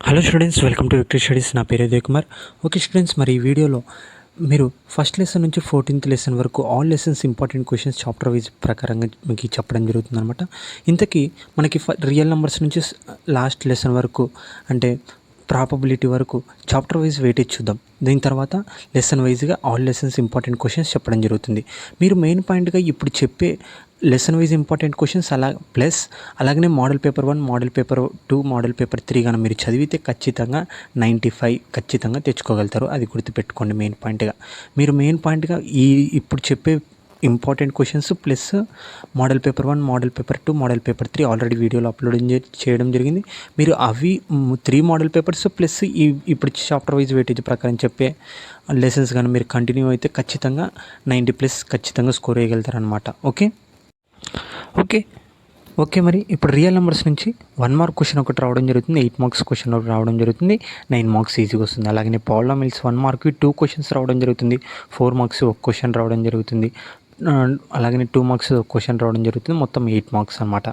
Hello students, welcome to victory studies. నా పేరు Uday Kumar. Okay students, మరి ఈ వీడియోలో మీరు ఫస్ట్ లెసన్ నుంచి 14th లెసన్ వరకు all lessons important questions chapter wise ప్రకారంగా మీకు చెప్పడం జరుగుతుంది అనమాట. ఇంతకీ మనకి రియల్ నెంబర్స్ నుంచి లాస్ట్ లెసన్ వరకు అంటే ప్రాబబిలిటీ వరకు చాప్టర్ వైజ్ వెయిటేజ్ చూద్దాం. దీని తర్వాత లెసన్ వైజ్గా ఆల్ లెసన్స్ ఇంపార్టెంట్ క్వశ్చన్స్ చెప్పడం జరుగుతుంది. మీరు మెయిన్ పాయింట్గా ఇప్పుడు చెప్పే lesson wise important questions plus అలాగనే model paper 1, model paper 2, model paper 3 కానీ మీరు చదివితే ఖచ్చితంగా 95 ఖచ్చితంగా తెచ్చుకోగలుగుతారు. అది గుర్తుపెట్టుకోండి. మెయిన్ పాయింట్గా ఇప్పుడు చెప్పే important questions plus model paper 1, model paper 2, model paper 3 already వీడియోలో అప్లోడ్ చేయడం జరిగింది. మీరు అవి 3 మోడల్ పేపర్స్ ప్లస్ ఇప్పుడు చాప్టర్ వైజ్ వెయిటేజ్ ప్రకారం చెప్పే లెసన్స్ కానీ మీరు కంటిన్యూ అయితే ఖచ్చితంగా 90+ ఖచ్చితంగా స్కోర్ చేయగలుగుతారు అనమాట. ఓకే మరి ఇప్పుడు రియల్ నెంబర్స్ నుంచి 1 మార్క్ క్వశ్చన్ ఒకటి రావడం జరుగుతుంది, 8 మార్క్స్ క్వశ్చన్ ఒకటి రావడం జరుగుతుంది, 9 మార్క్స్ ఈజీగా వస్తుంది. అలాగే పాలినామియల్స్ 1 మార్క్కి 2 క్వశ్చన్స్ రావడం జరుగుతుంది, 4 మార్క్స్ ఒక క్వశ్చన్ రావడం జరుగుతుంది, అలాగే 2 మార్క్స్ ఒక క్వశ్చన్ రావడం జరుగుతుంది, మొత్తం 8 మార్క్స్ అనమాట.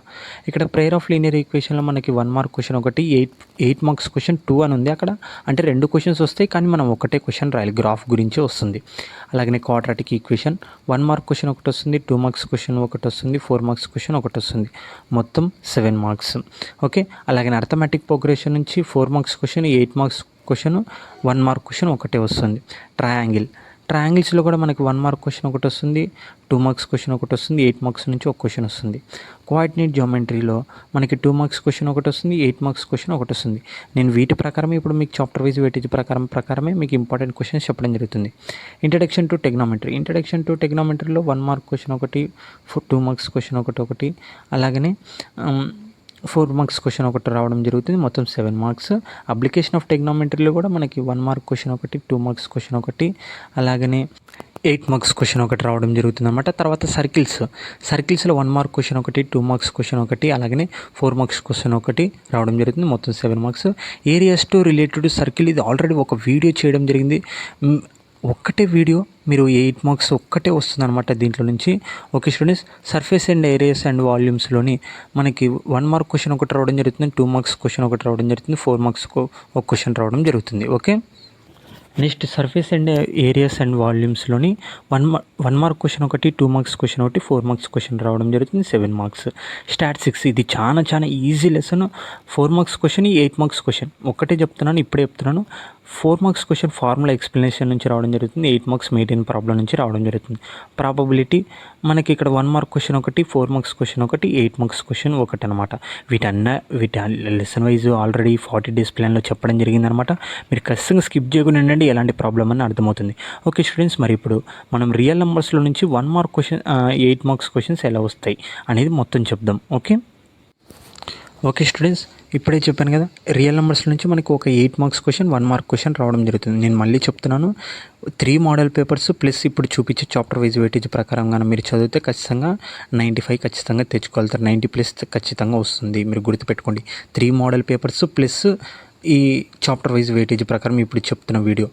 ఇక్కడ ప్రేయర్ ఆఫ్ లీనియర్ ఈక్వేషన్లో మనకి 1 మార్క్ క్వశ్చన్ ఒకటి, 8 మార్క్స్ క్వశ్చన్ 2 అని ఉంది. అక్కడ అంటే 2 క్వశ్చన్స్ వస్తాయి, కానీ మనం ఒకటే క్వశ్చన్ రాయాలి, గ్రాఫ్ గురించి వస్తుంది. అలాగే క్వాడ్రాటిక్ ఈక్వేషన్ 1 మార్క్ క్వశ్చన్ ఒకటి వస్తుంది, 2 మార్క్స్ క్వశ్చన్ ఒకటి వస్తుంది, 4 మార్క్స్ క్వశ్చన్ ఒకటి వస్తుంది, మొత్తం 7 మార్క్స్. ఓకే, అలాగే అర్థమెటిక్ ప్రోగ్రెషన్ నుంచి 4 marks question, 8 marks question, 1 mark question ఒకటే వస్తుంది. ట్రయాంగిల్స్లో కూడా మనకి 1 మార్క్ క్వశ్చన్ ఒకటి వస్తుంది, 2 మార్క్స్ క్వశ్చన్ ఒకటి వస్తుంది, 8 మార్క్స్ నుంచి ఒక క్వశ్చన్ వస్తుంది. కోఆర్డినేట్ జియోమెట్రీలో మనకి 2 మార్క్స్ క్వశ్చన్ ఒకటి వస్తుంది, 8 మార్క్స్ క్వశ్చన్ ఒకటి వస్తుంది. నేను వీటి ప్రకారమే ఇప్పుడు మీకు చాప్టర్ వైజ్ వెయిటేజ్ ప్రకారమే మీకు ఇంపార్టెంట్ క్వశ్చన్స్ చెప్పడం జరుగుతుంది. ఇంట్రడక్షన్ టు టెగ్నామెట్రీలో 1 మార్క్ క్వశ్చన్ ఒకటి, 2 మార్క్స్ క్వశ్చన్ ఒకటి, అలాగనే 4 మార్క్స్ క్వశ్చన్ ఒకటి రావడం జరుగుతుంది, మొత్తం 7 మార్క్స్. అప్లికేషన్ ఆఫ్ టెగ్నామెట్రీలో కూడా మనకి 1 మార్క్ క్వశ్చన్ ఒకటి, 2 మార్క్స్ క్వశ్చన్ ఒకటి, అలాగనే 8 మార్క్స్ క్వశ్చన్ ఒకటి రావడం జరుగుతుంది అనమాట. తర్వాత సర్కిల్స్లో 1 మార్క్ క్వశ్చన్ ఒకటి, 2 మార్క్స్ క్వశ్చన్ ఒకటి, అలాగనే 4 మార్క్స్ క్వశ్చన్ ఒకటి రావడం జరుగుతుంది, మొత్తం 7 marks. Areas to related circle ఇది ఆల్రెడీ ఒక వీడియో చేయడం జరిగింది. ఒక్కటే వీడియో మీరు 8 మార్క్స్ ఒక్కటే వస్తుంది అనమాట దీంట్లో నుంచి. Okay students, surface and areas and వాల్యూమ్స్లోని మనకి 1 మార్క్ క్వశ్చన్ ఒకటి రావడం జరుగుతుంది, 2 మార్క్స్ క్వశ్చన్ ఒకటి రావడం జరుగుతుంది, 4 మార్క్స్ ఒక క్వశ్చన్ రావడం జరుగుతుంది. Okay, next surface and areas and వాల్యూమ్స్లోని 1 మార్క్ క్వశ్చన్ ఒకటి, 2 మార్క్స్ క్వశ్చన్ ఒకటి, 4 మార్క్స్ క్వశ్చన్ రావడం జరుగుతుంది, 7 మార్క్స్. స్టాటిస్టిక్స్ ఇది చాలా easy lesson. 4 marks question, 8 marks question ఇప్పుడే చెప్తున్నాను. 4 మార్క్స్ క్వశ్చన్ ఫార్ములా ఎక్స్ప్లెనేషన్ నుంచి రావడం జరుగుతుంది, 8 మార్క్స్ మెయింటైన్ ప్రాబ్లం నుంచి రావడం జరుగుతుంది. ప్రాబబిలిటీ మనకి ఇక్కడ 1 మార్క్ క్వశ్చన్ ఒకటి, 4 మార్క్స్ క్వశ్చన్ ఒకటి, 8 మార్క్స్ క్వశ్చన్ ఒకటి అనమాట. వీటి లెసన్ వైజ్ ఆల్రెడీ 40 డేస్ ప్లాన్లో చెప్పడం జరిగిందనమాట. మీరు ఖచ్చితంగా స్కిప్ చేయకుండా ఉండండి, ఎలాంటి ప్రాబ్లం అని అర్థమవుతుంది. ఓకే స్టూడెంట్స్, మరి ఇప్పుడు మనం రియల్ నెంబర్స్లో నుంచి 1 మార్క్ క్వశ్చన్ 8 మార్క్స్ క్వశ్చన్స్ ఎలా వస్తాయి అనేది మొత్తం చెప్దాం. ఓకే స్టూడెంట్స్, ఇప్పుడే చెప్పాను కదా, రియల్ నెంబర్స్ నుంచి మనకి ఒక 8 మార్క్స్ క్వశ్చన్, 1 మార్క్ క్వశ్చన్ రావడం జరుగుతుంది. నేను మళ్ళీ చెప్తున్నాను, 3 మోడల్ పేపర్స్ ప్లస్ ఇప్పుడు చూపించే చాప్టర్ వైజ్ వెయిటేజ్ ప్రకారంగా మీరు చదివితే ఖచ్చితంగా 95 ఖచ్చితంగా తెచ్చుకోగలుగుతారు, 90+ ఖచ్చితంగా వస్తుంది. మీరు గుర్తుపెట్టుకోండి, 3 మోడల్ పేపర్స్ ప్లస్ ఈ చాప్టర్ వైజ్ వెయిటేజ్ ప్రకారం ఇప్పుడు చెప్తున్న వీడియో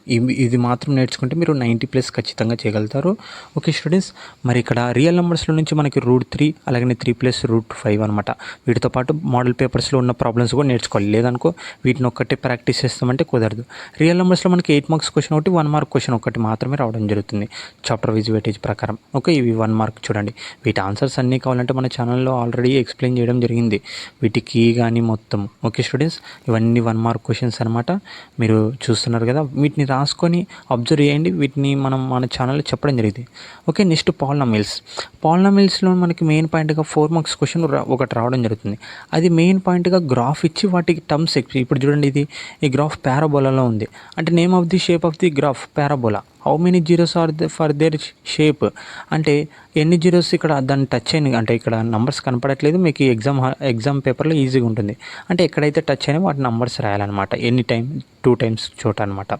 ఇది మాత్రం నేర్చుకుంటే మీరు 90+ ఖచ్చితంగా చేయగలుగుతారు. ఓకే స్టూడెంట్స్, మరి ఇక్కడ రియల్ నెంబర్స్లో నుంచి మనకి √3 అలాగే 3 + √5 అనమాట. వీటితో పాటు మోడల్ పేపర్స్లో ఉన్న ప్రాబ్లమ్స్ కూడా నేర్చుకోవాలి. లేదనుకో వీటిని ఒక్కటే ప్రాక్టీస్ చేస్తామంటే కుదరదు. రియల్ నెంబర్స్లో మనకి 8 మార్క్స్ క్వశ్చన్ ఒకటి, 1 మార్క్ క్వశ్చన్ ఒకటి మాత్రమే రావడం జరుగుతుంది చాప్టర్ వైజ్ వెయిటేజ్ ప్రకారం. ఓకే, ఇవి 1 మార్క్ చూడండి. వీటి ఆన్సర్స్ అన్నీ కావాలంటే మన ఛానల్లో ఆల్రెడీ ఎక్స్ప్లెయిన్ చేయడం జరిగింది, వీటికి కానీ మొత్తం. ఓకే స్టూడెంట్స్, ఇవన్నీ 1 మార్క్ క్వశ్చన్స్ అనమాట. మీరు చూస్తున్నారు కదా, వీటిని రాసుకొని అబ్జర్వ్ చేయండి. వీటిని మన ఛానల్లో చెప్పడం జరిగింది. ఓకే, నెక్స్ట్ పాలినామియల్స్లో మనకి మెయిన్ పాయింట్గా 4 మార్క్స్ క్వశ్చన్ ఒకటి రావడం జరుగుతుంది. అది మెయిన్ పాయింట్గా గ్రాఫ్ ఇచ్చి వాటికి టర్మ్స్ ఇప్పుడు చూడండి, ఈ గ్రాఫ్ పారాబోలాలో ఉంది. అంటే name of the shape of the graph parabola. How many zeros are for their shape, అంటే ఎన్ని జీరోస్ ఇక్కడ దాన్ని టచ్ అయినాయి, అంటే ఇక్కడ నంబర్స్ కనపడట్లేదు మీకు. ఎగ్జామ్ పేపర్లో ఈజీగా ఉంటుంది. అంటే ఎక్కడైతే టచ్ అయినా వాటి నంబర్స్ రాయాలన్నమాట, ఎనీ టైం 2 టైమ్స్ చోట అనమాట.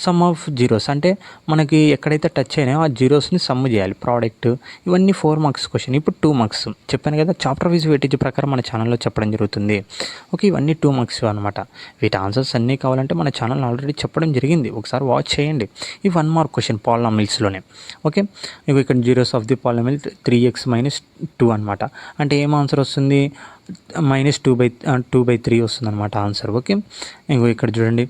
సమ్ ఆఫ్ జీరోస్ అంటే మనకి ఎక్కడైతే టచ్ అయినాయో ఆ జీరోస్ని సమ్ చేయాలి, ప్రోడక్ట్. ఇవన్నీ 4 మార్క్స్ క్వశ్చన్. ఇప్పుడు 2 మార్క్స్ చెప్పాను కదా, చాప్టర్ వైజ్ వెయిటేజ్ ప్రకారం మన ఛానల్లో చెప్పడం జరుగుతుంది. ఓకే, ఇవన్నీ 2 మార్క్స్ అనమాట. వీటి ఆన్సర్స్ అన్నీ కావాలంటే మన ఛానల్ ఆల్రెడీ చెప్పడం జరిగింది, ఒకసారి వాచ్ చేయండి. ఈ 1 మార్క్ మార్క్ క్వశ్చన్ పాలినామిల్స్లోనే. ఓకే, ఇక ఇక్కడ zeros of the polynomial 3x - 2 అనమాట. అంటే ఏం ఆన్సర్ వస్తుంది, -2/3 వస్తుంది అనమాట ఆన్సర్. ఓకే, ఇంకో ఇక్కడ చూడండి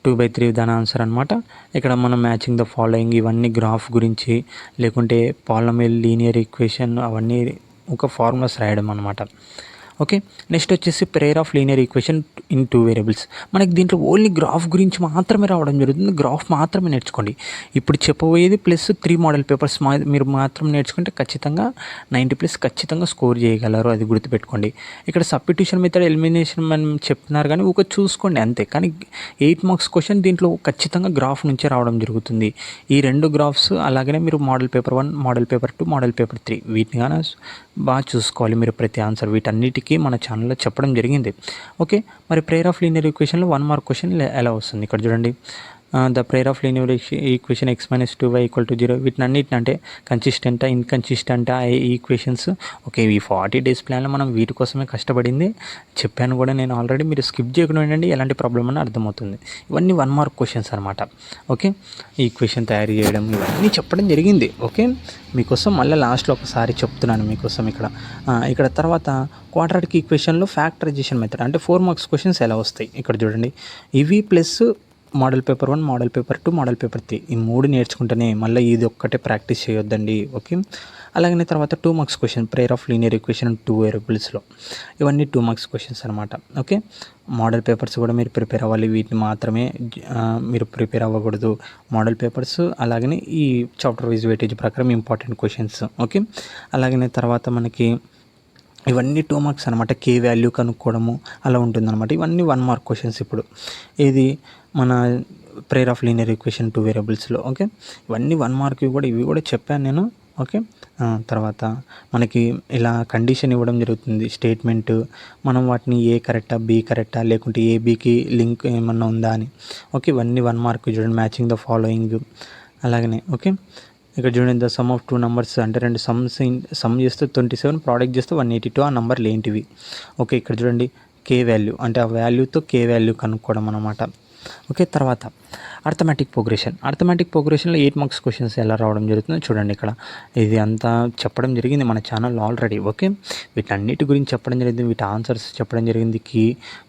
2/3 దాని ఆన్సర్ అనమాట. ఇక్కడ మనం మ్యాచింగ్ ద ఫాలోయింగ్ ఇవన్నీ గ్రాఫ్ గురించి, లేకుంటే పాలినామిల్ లీనియర్ ఈక్వేషన్ అవన్నీ ఒక ఫార్ములాస్ రాయడం అనమాట. ఓకే, నెక్స్ట్ వచ్చేసి prayer of linear equation in 2 variables. మనకి దీంట్లో ఓన్లీ గ్రాఫ్ గురించి మాత్రమే రావడం జరుగుతుంది. గ్రాఫ్ మాత్రమే నేర్చుకోండి. ఇప్పుడు చెప్పబోయేది ప్లస్ 3 మోడల్ పేపర్స్ మీరు మాత్రం నేర్చుకుంటే ఖచ్చితంగా 90+ ఖచ్చితంగా స్కోర్ చేయగలరు, అది గుర్తుపెట్టుకోండి. ఇక్కడ సబ్స్టిట్యూషన్ మెథడ్, ఎలిమినేషన్ మనం చెప్తున్నారు కానీ ఒక చూసుకోండి అంతే. కానీ 8 మార్క్స్ క్వశ్చన్ దీంట్లో ఖచ్చితంగా గ్రాఫ్ నుంచే రావడం జరుగుతుంది. ఈ 2 గ్రాఫ్స్ అలాగనే మీరు model paper 1, model paper 2, model paper 3 వీటిని కానీ బాగా చూసుకోవాలి మీరు ప్రతి ఆన్సర్. వీటన్నిటికీ మన ఛానల్లో చెప్పడం జరిగింది. ఓకే, మరి ప్రేయర్ ఆఫ్ లీనియర్ ఈక్వేషన్లో 1 మార్క్ క్వశ్చన్ ఎలా వస్తుంది ఇక్కడ చూడండి. The pair of linear equation x - 2y = 0. వీటినన్నిటిని అంటే కన్సిస్టెంటా, ఇన్కన్సిస్టెంటా ఈక్వేషన్స్. ఓకే, ఈ 40 డేస్ ప్లాన్లో మనం వీటి కోసమే కష్టపడింది. చెప్పాను కూడా నేను ఆల్రెడీ, మీరు స్కిప్ చేయకుండా ఉండండి, ఎలాంటి ప్రాబ్లం అని అర్థమవుతుంది. ఇవన్నీ 1 మార్క్ క్వశ్చన్స్ అనమాట. ఓకే, ఈక్వేషన్ తయారు చేయడం ఇవన్నీ చెప్పడం జరిగింది. ఓకే, మీకోసం మళ్ళీ లాస్ట్లో ఒకసారి చెప్తున్నాను మీకోసం. ఇక్కడ తర్వాత క్వాడ్రాటిక్ ఈక్వేషన్లో ఫ్యాక్టరైజేషన్ మెథడ్ అంటే 4 మార్క్స్ క్వశ్చన్స్ ఎలా వస్తాయి ఇక్కడ చూడండి. ఇవి plus model paper 1, model paper 2, model paper 3 ఈ 3 నేర్చుకుంటేనే మళ్ళీ ఇది ఒక్కటే ప్రాక్టీస్ చేయొద్దండి. ఓకే, అలాగనే తర్వాత 2 marks question prayer of linear equation 2 వేరియబుల్స్లో ఇవన్నీ 2 మార్క్స్ క్వశ్చన్స్ అనమాట. ఓకే, మోడల్ పేపర్స్ కూడా మీరు ప్రిపేర్ అవ్వాలి. వీటిని మాత్రమే మీరు ప్రిపేర్ అవ్వకూడదు. మోడల్ పేపర్స్ అలాగనే ఈ చాప్టర్ వైజ్ వెయిటేజ్ ప్రకారం ఇంపార్టెంట్ క్వశ్చన్స్. ఓకే, అలాగనే తర్వాత మనకి ఇవన్నీ 2 మార్క్స్ అనమాట. కే వాల్యూ కనుక్కోవడము అలా ఉంటుందన్నమాట. ఇవన్నీ 1 మార్క్ క్వశ్చన్స్. ఇప్పుడు ఇది మన ప్రేయర్ ఆఫ్ లీనియర్ ఈక్వేషన్ 2 వేరియబుల్స్లో. ఓకే, ఇవన్నీ 1 మార్క్ ఇవి కూడా చెప్పాను నేను. ఓకే, తర్వాత మనకి ఇలా కండిషన్ ఇవ్వడం జరుగుతుంది, స్టేట్మెంట్. మనం వాటిని ఏ కరెక్టా, బి కరెక్టా, లేకుంటే ఏ బికి లింక్ ఏమన్నా ఉందా అని. ఓకే, ఇవన్నీ 1 మార్క్ చూడండి. మ్యాచింగ్ ద ఫాలోయింగ్ అలాగనే. ఓకే, ఇక్కడ చూడండి ద సమ్ ఆఫ్ 2 నెంబర్స్ అంటే 2 సమ్ చేస్తే 27, ప్రోడక్ట్ చేస్తే 182. ఆ నెంబర్లు ఏంటివి? ఓకే, ఇక్కడ చూడండి కే వాల్యూ అంటే ఆ వాల్యూతో కే వాల్యూ కనుక్కోవడం అనమాట. ఓకే, తర్వాత అర్థమెటిక్ ప్రోగ్రెషన్లో 8 మార్క్స్ క్వశ్చన్స్ ఎలా రావడం జరుగుతుందో చూడండి. ఇక్కడ ఇది అంతా చెప్పడం జరిగింది మన ఛానల్లో ఆల్రెడీ. ఓకే, వీటన్నిటి గురించి చెప్పడం జరిగింది, వీటి ఆన్సర్స్ చెప్పడం జరిగింది.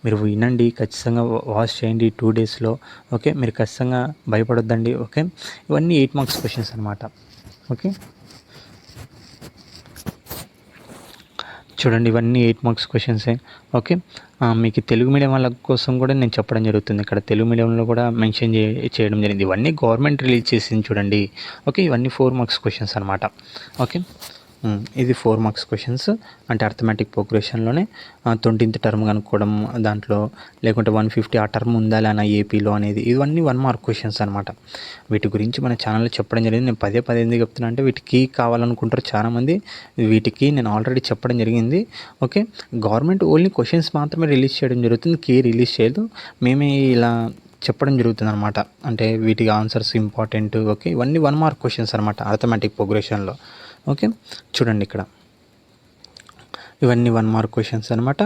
మీరు వినండి, ఖచ్చితంగా వాచ్ చేయండి 2 డేస్లో. ఓకే, మీరు ఖచ్చితంగా భయపడొద్దండి. ఓకే, ఇవన్నీ 8 మార్క్స్ క్వశ్చన్స్ అనమాట. ఓకే, చూడండి ఇవన్నీ 8 మార్క్స్ క్వశ్చన్సే. ఓకే, మీకు తెలుగు మీడియం వాళ్ళ కోసం కూడా నేను చెప్పడం జరుగుతుంది. ఇక్కడ తెలుగు మీడియంలో కూడా మెన్షన్ చేయడం జరిగింది. ఇవన్నీ గవర్నమెంట్ రిలీజ్ చేసింది చూడండి. ఓకే, ఇవన్నీ 4 మార్క్స్ క్వశ్చన్స్ అనమాట. ఓకే, ఇది 4 మార్క్స్ క్వశ్చన్స్ అంటే అర్థమెటిక్ ప్రోగ్రెషన్లోనే 20th టర్మ్ కనుక్కోవడం దాంట్లో, లేకుంటే 150 ఆ టర్మ్ ఉందా లేనా ఏపీలో అనేది, ఇవన్నీ 1 మార్క్ క్వశ్చన్స్ అనమాట. వీటి గురించి మన ఛానల్లో చెప్పడం జరిగింది. నేను పదే ఎందుకు చెప్తున్నా అంటే వీటికి కావాలనుకుంటారు చాలామంది. వీటికి నేను ఆల్రెడీ చెప్పడం జరిగింది. ఓకే, గవర్నమెంట్ ఓన్లీ క్వశ్చన్స్ మాత్రమే రిలీజ్ చేయడం జరుగుతుంది, కీ రిలీజ్ చేయదు. మేమే ఇలా చెప్పడం జరుగుతుంది అనమాట. అంటే వీటికి ఆన్సర్స్ ఇంపార్టెంట్. ఓకే, ఇవన్నీ 1 మార్క్ క్వశ్చన్స్ అనమాట అర్థమెటిక్ ప్రోగ్రెషన్లో. ఓకే, చూడండి ఇక్కడ ఇవన్నీ 1 మార్క్ క్వశ్చన్స్ అనమాట.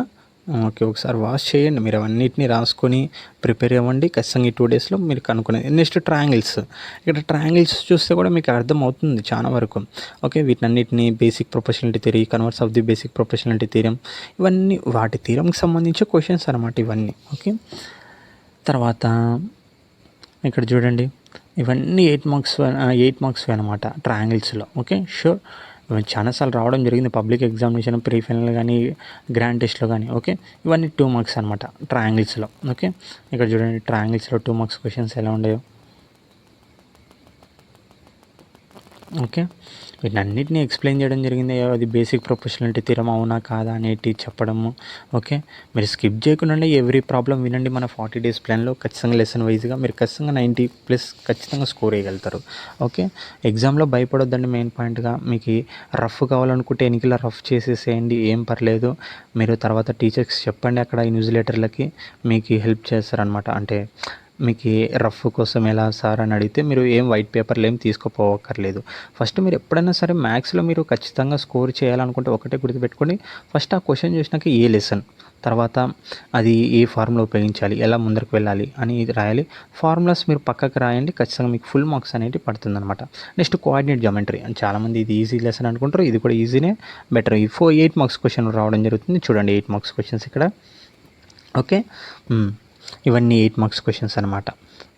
ఓకే, ఒకసారి వాచ్ చేయండి, మీరు అవన్నిటిని రాసుకొని ప్రిపేర్ అవ్వండి. ఖచ్చితంగా ఈ 2 డేస్లో మీరు కనుక్కునేది. Next triangles. ఇక్కడ ట్రయాంగిల్స్ చూస్తే కూడా మీకు అర్థమవుతుంది చాలా వరకు. ఓకే, వీటన్నిటిని basic proportionality theory, converse of the basic proportionality theorem, ఇవన్నీ వాటి థియరంకి సంబంధించి క్వశ్చన్స్ అనమాట ఇవన్నీ. ఓకే, తర్వాత ఇక్కడ చూడండి ఇవన్నీ 8 మార్క్స్ అనమాట ట్రయాంగిల్స్లో. ఓకే, షూర్ చాలాసార్లు రావడం జరిగింది పబ్లిక్ ఎగ్జామినేషన్, ప్రీ ఫైనల్ కానీ గ్రాండ్ టెస్ట్లో కానీ. ఓకే, ఇవన్నీ 2 మార్క్స్ అనమాట ట్రయాంగిల్స్లో. ఓకే, ఇక్కడ చూడండి ట్రయాంగిల్స్లో 2 మార్క్స్ క్వశ్చన్స్ ఎలా ఉండేవో. ఓకే, వీటన్నిటిని ఎక్స్ప్లెయిన్ చేయడం జరిగింది. అది బేసిక్ ప్రొపోర్షనాలిటీ థియరం అవునా కాదా అనేటి చెప్పడము. ఓకే, మీరు స్కిప్ చేయకుండా ఎవ్రీ ప్రాబ్లం వినండి. మన 40 డేస్ ప్లాన్లో ఖచ్చితంగా లెసన్ వైజ్గా మీరు ఖచ్చితంగా 90+ ఖచ్చితంగా స్కోర్ చేయగలుగుతారు. ఓకే, ఎగ్జామ్లో భయపడొద్దండి. మెయిన్ పాయింట్గా మీకు రఫ్ కావాలనుకుంటే ఎన్నికల రఫ్ చేసేసేయండి, ఏం పర్లేదు. మీరు తర్వాత టీచర్స్ చెప్పండి, అక్కడ ఇన్విజిలేటర్లకి మీకు హెల్ప్ చేస్తారనమాట. అంటే మీకు రఫ్ కోసం ఎలా సార్ అని అడిగితే మీరు ఏం వైట్ పేపర్లు ఏం తీసుకోపోవక్కర్లేదు. ఫస్ట్ మీరు ఎప్పుడైనా సరే మ్యాథ్స్లో మీరు ఖచ్చితంగా స్కోర్ చేయాలనుకుంటే ఒకటే గుర్తుపెట్టుకోండి, ఫస్ట్ ఆ క్వశ్చన్ చూసినాక ఏ లెసన్, తర్వాత అది ఏ ఫార్ములా ఉపయోగించాలి, ఎలా ముందరకు వెళ్ళాలి అని రాయాలి. ఫార్ములాస్ మీరు పక్కకు రాయండి, ఖచ్చితంగా మీకు ఫుల్ మార్క్స్ అనేవి పడుతుందన్నమాట. నెక్స్ట్ కోఆర్డినేట్ జామెట్రీ అని చాలామంది ఇది ఈజీ లెసన్ అనుకుంటారు, ఇది కూడా ఈజీనే, బెటర్. ఈ 8 మార్క్స్ క్వశ్చన్ రావడం జరుగుతుంది. చూడండి 8 మార్క్స్ క్వశ్చన్స్ ఇక్కడ. ఓకే, ఇవన్నీ 8 మార్క్స్ క్వశ్చన్స్ అనమాట.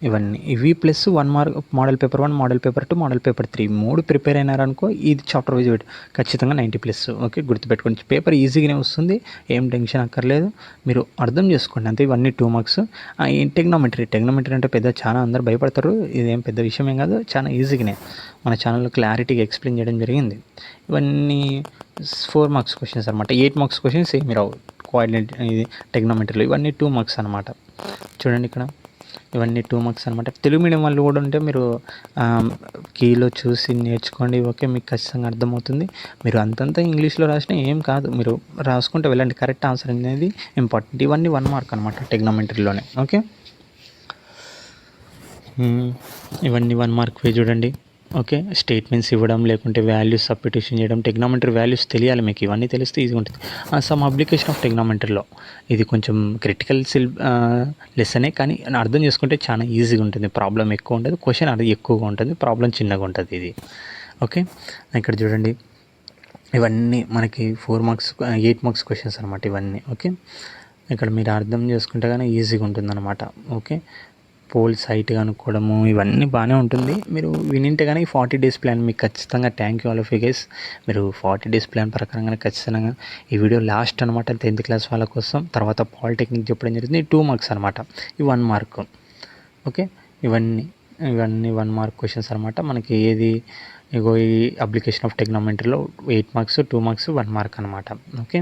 ఇవన్నీ ఇవి plus 1 mark model paper 1, model paper 2, model paper 3 3 prepare అయినారనుకో ఇది చాప్టర్ వైజ్ ఖచ్చితంగా 90+. ఓకే, గుర్తుపెట్టుకోండి. పేపర్ ఈజీగానే వస్తుంది, ఏం టెన్షన్ అక్కర్లేదు, మీరు అర్థం చేసుకోండి అంతే. ఇవన్నీ 2 మార్క్స్. టెగ్నోమెట్రీ అంటే పెద్ద చాలా అందరూ భయపడతారు, ఇదేం పెద్ద విషయం ఏం కాదు, చాలా ఈజీగానే మన ఛానల్లో క్లారిటీగా ఎక్స్ప్లెయిన్ చేయడం జరిగింది. ఇవన్నీ 4 మార్క్స్ క్వశ్చన్స్ అనమాట. 8 మార్క్స్ క్వశ్చన్స్ ఏమి రావు కోఆర్డినేట్ ఇది టెగ్నోమెట్రీలో. ఇవన్నీ 2 మార్క్స్ అనమాట. చూడండి ఇక్కడ ఇవన్నీ 2 మార్క్స్ అనమాట. తెలుగు మీడియం వాళ్ళు కూడా ఉంటే మీరు కీలో చూసి నేర్చుకోండి. ఓకే, మీకు ఖచ్చితంగా అర్థమవుతుంది. మీరు అంతంతా ఇంగ్లీష్లో రాసినా ఏం కాదు, మీరు రాసుకుంటే వెళ్ళండి. కరెక్ట్ ఆన్సర్ అనేది ఇంపార్టెంట్. ఇవన్నీ 1 మార్క్ అనమాట టెగ్నోమెట్రీలోనే. ఓకే, ఇవన్నీ 1 మార్క్ చూడండి. ఓకే, స్టేట్మెంట్స్ ఇవ్వడం, లేకుంటే వాల్యూస్ సబ్స్టిట్యూషన్ చేయడం, టెగ్నోమెట్రీ వాల్యూస్ తెలియాలి మీకు. ఇవన్నీ తెలిస్తే ఈజీగా ఉంటుంది. సమ్ అప్లికేషన్ ఆఫ్ టెగ్నోమెట్రీలో ఇది కొంచెం క్రిటికల్ లెసనే, కానీ అర్థం చేసుకుంటే చాలా ఈజీగా ఉంటుంది. ప్రాబ్లం ఎక్కువ ఉంటుంది, క్వశ్చన్ అది ఎక్కువగా ఉంటుంది, ప్రాబ్లం చిన్నగా ఉంటుంది ఇది. ఓకే, ఇక్కడ చూడండి ఇవన్నీ మనకి 4 మార్క్స్ 8 మార్క్స్ క్వశ్చన్స్ అనమాట ఇవన్నీ. ఓకే, ఇక్కడ మీరు అర్థం చేసుకుంటే కానీ ఈజీగా ఉంటుంది అనమాట. ఓకే, పోల్స్ హైట్ కనుక్కోవడము ఇవన్నీ బాగానే ఉంటుంది. మీరు వినింటే కానీ 40 డేస్ ప్లాన్ మీకు ఖచ్చితంగా thank you all of you guys. మీరు 40 డేస్ ప్లాన్ ప్రకారంగానే ఖచ్చితంగా ఈ వీడియో లాస్ట్ అనమాట 10th క్లాస్ వాళ్ళ కోసం. తర్వాత పాలిటెక్నిక్ చెప్పడం జరుగుతుంది. 2 మార్క్స్ అనమాట, ఇవి 1 మార్క్. ఓకే, ఇవన్నీ 1 మార్క్ క్వశ్చన్స్ అనమాట. మనకి ఏది ఇగో ఈ అప్లికేషన్ ఆఫ్ టెగ్నోమెట్రీలో 8 మార్క్స్ 2 మార్క్స్ 1 మార్క్ అనమాట. ఓకే,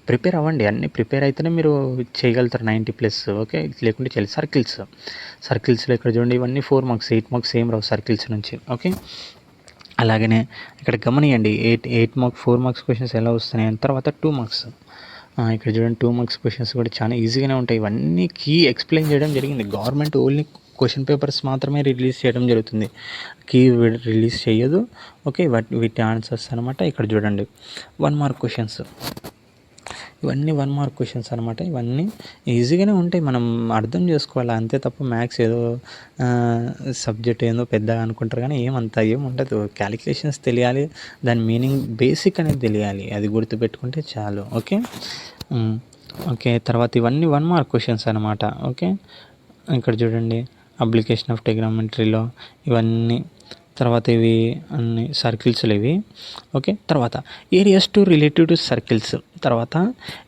ప్రిపేర్ అవ్వండి, అన్నీ ప్రిపేర్ అయితేనే మీరు చేయగలుగుతారు 90+. ఓకే, లేకుంటే చేయాలి. సర్కిల్స్లో ఇక్కడ చూడండి ఇవన్నీ 4 మార్క్స్ 8 మార్క్స్ ఏం రావు సర్కిల్స్ నుంచి. ఓకే, అలాగనే ఇక్కడ గమనియండి 8 మార్క్ 4 మార్క్స్ క్వశ్చన్స్ ఎలా వస్తున్నాయి. తర్వాత 2 మార్క్స్ ఇక్కడ చూడండి 2 మార్క్స్ క్వశ్చన్స్ కూడా చాలా ఈజీగానే ఉంటాయి. ఇవన్నీ కీ ఎక్స్ప్లెయిన్ చేయడం జరిగింది. గవర్నమెంట్ ఓన్లీ క్వశ్చన్ పేపర్స్ మాత్రమే రిలీజ్ చేయడం జరుగుతుంది, కీ రిలీజ్ చేయదు. ఓకే, వీటి ఆన్సర్స్ అనమాట. ఇక్కడ చూడండి 1 మార్క్ క్వశ్చన్స్, ఇవన్నీ 1 మార్క్ క్వశ్చన్స్ అనమాట. ఇవన్నీ ఈజీగానే ఉంటాయి, మనం అర్థం చేసుకోవాలి అంతే తప్ప మ్యాథ్స్ ఏదో సబ్జెక్ట్ ఏదో పెద్దగా అనుకుంటారు, కానీ ఏమంతా ఏం ఉండదు. క్యాలిక్యులేషన్స్ తెలియాలి, దాని మీనింగ్ బేసిక్ అనేది తెలియాలి, అది గుర్తుపెట్టుకుంటే చాలు. ఓకే, ఓకే, తర్వాత ఇవన్నీ 1 మార్క్ క్వశ్చన్స్ అనమాట. ఓకే, ఇక్కడ చూడండి అప్లికేషన్ ఆఫ్ టెగ్నోమెట్రీలో ఇవన్నీ. తర్వాత ఇవి అన్ని సర్కిల్స్లు ఇవి. ఓకే, తర్వాత areas to relative to circles. తర్వాత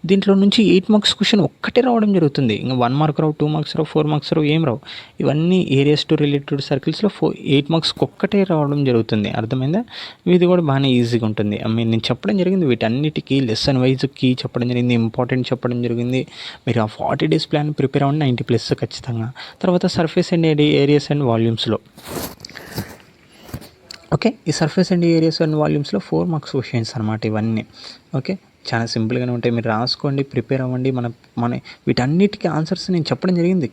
దీంట్లో నుంచి 8 మార్క్స్ క్వశ్చన్ ఒక్కటే రావడం జరుగుతుంది. ఇంకా 1 మార్క్ రావు, 2 మార్క్స్ రావు, 4 మార్క్స్ రావు, ఏం రావు. ఇవన్నీ ఏరియాస్ టు రిలేటెడ్ సర్కిల్స్లో 8 మార్క్స్కి ఒక్కటే రావడం జరుగుతుంది. అర్థమైందా? ఇది కూడా బాగానే ఈజీగా ఉంటుంది. నేను చెప్పడం జరిగింది వీటన్నిటికీ లెసన్ వైజ్ కీ చెప్పడం జరిగింది, ఇంపార్టెంట్ చెప్పడం జరిగింది. మీరు ఆ 40 డేస్ ప్లాన్ ప్రిపేర్ అవ్వండి 90+ ఖచ్చితంగా. తర్వాత సర్ఫేస్ అండ్ ఏరియాస్ అండ్ వాల్యూమ్స్లో ఓకే, ఈ సర్ఫేస్ అండ్ ఏరియాస్ అండ్ వాల్యూమ్స్లో 4 మార్క్స్ క్వశ్చన్స్ అనమాట ఇవన్నీ. ఓకే, చాలా సింపుల్గానే ఉంటాయి, మీరు రాసుకోండి, ప్రిపేర్ అవ్వండి. మన వీటన్నిటికీ ఆన్సర్స్ నేను చెప్పడం జరిగింది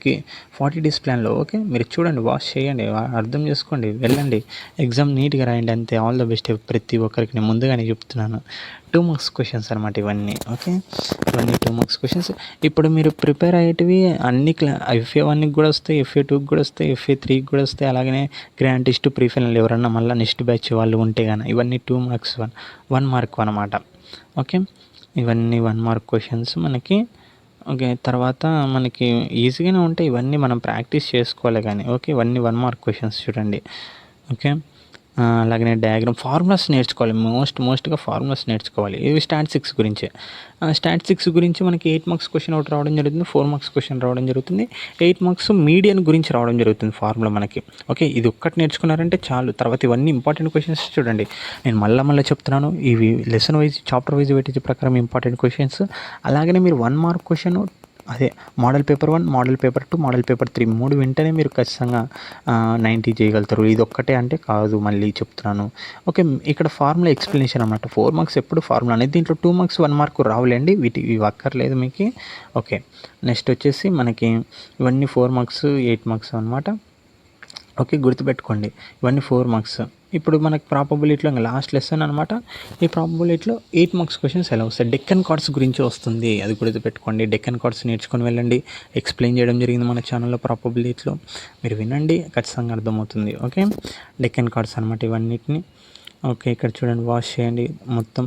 40 డేస్ ప్లాన్లో. ఓకే, మీరు చూడండి, వాచ్ చేయండి, అర్థం చేసుకోండి, వెళ్ళండి, ఎగ్జామ్ నీట్గా రాయండి అంతే. ఆల్ ద బెస్ట్ ప్రతి ఒక్కరికి నేను ముందుగానే చెప్తున్నాను. 2 మార్క్స్ క్వశ్చన్స్ అనమాట ఇవన్నీ. ఓకే, ఇవన్నీ 2 మార్క్స్ క్వశ్చన్స్. ఇప్పుడు మీరు ప్రిపేర్ అయ్యేటివి అన్ని FA1కి కూడా వస్తాయి, FA2కి కూడా వస్తాయి, FA3కి కూడా వస్తాయి. అలాగనే గ్రాండ్ టెస్ట్ ప్రీఫైనల్ ఎవరన్నా మళ్ళీ నెక్స్ట్ బ్యాచ్ వాళ్ళు ఉంటే కానీ ఇవన్నీ 2 మార్క్స్ 1 మార్క్ అనమాట. ఓకే, ఇవన్నీ 1 మార్క్ క్వశ్చన్స్ మనకి. ఓకే, తర్వాత మనకి ఈజీగానే ఉంటాయి, ఇవన్నీ మనం ప్రాక్టీస్ చేసుకోవాలి కానీ. ఓకే, ఇవన్నీ 1 మార్క్ క్వశ్చన్స్ చూడండి. ఓకే, అలాగనే డయాగ్రామ్ ఫార్ములాస్ నేర్చుకోవాలి, మోస్ట్గా ఫార్ములాస్ నేర్చుకోవాలి. ఇవి స్టాటిస్టిక్స్ గురించి. స్టాటిస్టిక్స్ గురించి మనకి 8 మార్క్స్ క్వశ్చన్ ఒకటి రావడం జరుగుతుంది, 4 మార్క్స్ క్వశ్చన్ రావడం జరుగుతుంది, 8 మార్క్స్ మీడియన్ గురించి రావడం జరుగుతుంది ఫార్ములా మనకి. ఓకే, ఇది ఒక్కటి నేర్చుకున్నారంటే చాలు. తర్వాత ఇవన్నీ ఇంపార్టెంట్ క్వశ్చన్స్ చూడండి, నేను మళ్ళీ చెప్తున్నాను, ఇవి lesson wise chapter wise weightage ప్రకారం ఇంపార్టెంట్ క్వశ్చన్స్. అలాగనే మీరు 1 మార్క్ క్వశ్చన్ అదే model paper 1, model paper 2, model paper 3 3 వింటేనే మీరు ఖచ్చితంగా 90 చేయగలుగుతారు. ఇది ఒక్కటే అంటే కాదు, మళ్ళీ చెప్తున్నాను. ఓకే, ఇక్కడ ఫార్ములా ఎక్స్ప్లెనేషన్ అనమాట. 4 మార్క్స్ ఎప్పుడు ఫార్ములా అనేది, దీంట్లో 2 మార్క్స్ 1 మార్క్ రావులేండి, ఇవి అక్కర్లేదు మీకు. ఓకే, నెక్స్ట్ వచ్చేసి మనకి ఇవన్నీ 4 మార్క్స్ 8 మార్క్స్ అనమాట. ఓకే, గుర్తుపెట్టుకోండి ఇవన్నీ 4 మార్క్స్. ఇప్పుడు మనకి ప్రాబబిలిటీలో ఇంకా లాస్ట్ లెసన్ అనమాట. ఈ ప్రాబబిలిటీలో 8 మార్క్స్ క్వశ్చన్స్ ఎలా వస్తాయి, డెక్కన్ కార్డ్స్ గురించి వస్తుంది, అది గుర్తుపెట్టుకోండి. డెక్కన్ కార్డ్స్ నేర్చుకొని వెళ్ళండి, ఎక్స్ప్లెయిన్ చేయడం జరిగింది మన ఛానల్లో ప్రాబబిలిటీలో, మీరు వినండి, ఖచ్చితంగా అర్థమవుతుంది. ఓకే, డెక్కన్ కార్డ్స్ అనమాట ఇవన్నిటిని. ఓకే, ఇక్కడ చూడండి, వాష్ చేయండి మొత్తం.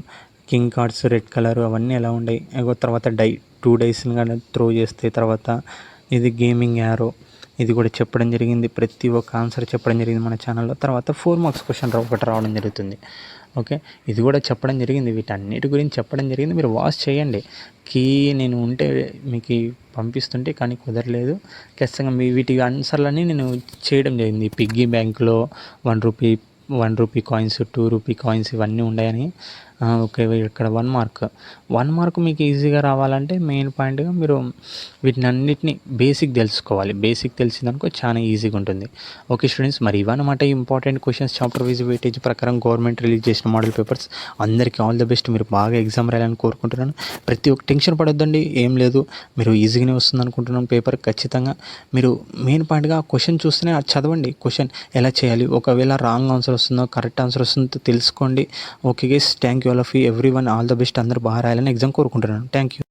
కింగ్ కార్డ్స్ రెడ్ కలర్ అవన్నీ ఎలా ఉన్నాయి, తర్వాత 2 డైస్ని కానీ త్రో చేస్తే, తర్వాత ఇది గేమింగ్ యారో, ఇది కూడా చెప్పడం జరిగింది, ప్రతి ఒక్క ఆన్సర్ చెప్పడం జరిగింది మన ఛానల్లో. తర్వాత 4 మార్క్స్ క్వశ్చన్ ఒకటి రావడం జరుగుతుంది. ఓకే, ఇది కూడా చెప్పడం జరిగింది, వీటన్నిటి గురించి చెప్పడం జరిగింది. మీరు వాచ్ చేయండి. నేను ఉంటే మీకు పంపిస్తుంటే కానీ కుదరలేదు. ఖచ్చితంగా వీటి ఆన్సర్లన్నీ నేను చేయడం జరిగింది. పిగ్గీ బ్యాంక్లో 1 రూపీ కాయిన్స్, 2 రూపీ కాయిన్స్ ఇవన్నీ ఉన్నాయని. ఓకే, ఇక్కడ 1 మార్క్ మీకు ఈజీగా రావాలంటే మెయిన్ పాయింట్గా మీరు వీటిని అన్నిటిని బేసిక్ తెలుసుకోవాలి. బేసిక్ తెలిసిందనుకో చాలా ఈజీగా ఉంటుంది. ఓకే స్టూడెంట్స్, మరి ఇవన్నమాట important questions chapter wise weightage ప్రకారం గవర్నమెంట్ రిలీజ్ చేసిన మోడల్ పేపర్స్. అందరికీ ఆల్ ద బెస్ట్. మీరు బాగా ఎగ్జామ్ రాయాలని కోరుకుంటున్నాను. ప్రతి ఒక్క టెన్షన్ పడొద్దండి, ఏం లేదు, మీరు ఈజీగానే వస్తుంది అనుకుంటున్నాను పేపర్. ఖచ్చితంగా మీరు మెయిన్ పాయింట్గా క్వశ్చన్ చూస్తేనే అది చదవండి. క్వశ్చన్ ఎలా చేయాలి, ఒకవేళ రాంగ్ ఆన్సర్ వస్తుందో కరెక్ట్ ఆన్సర్ వస్తుందో తెలుసుకోండి. Okay guys, thank you all of you, every one, all the best. అందరూ బాగా రాయాలని ఎగ్జామ్ కోరుకుంటున్నాను. Thank you.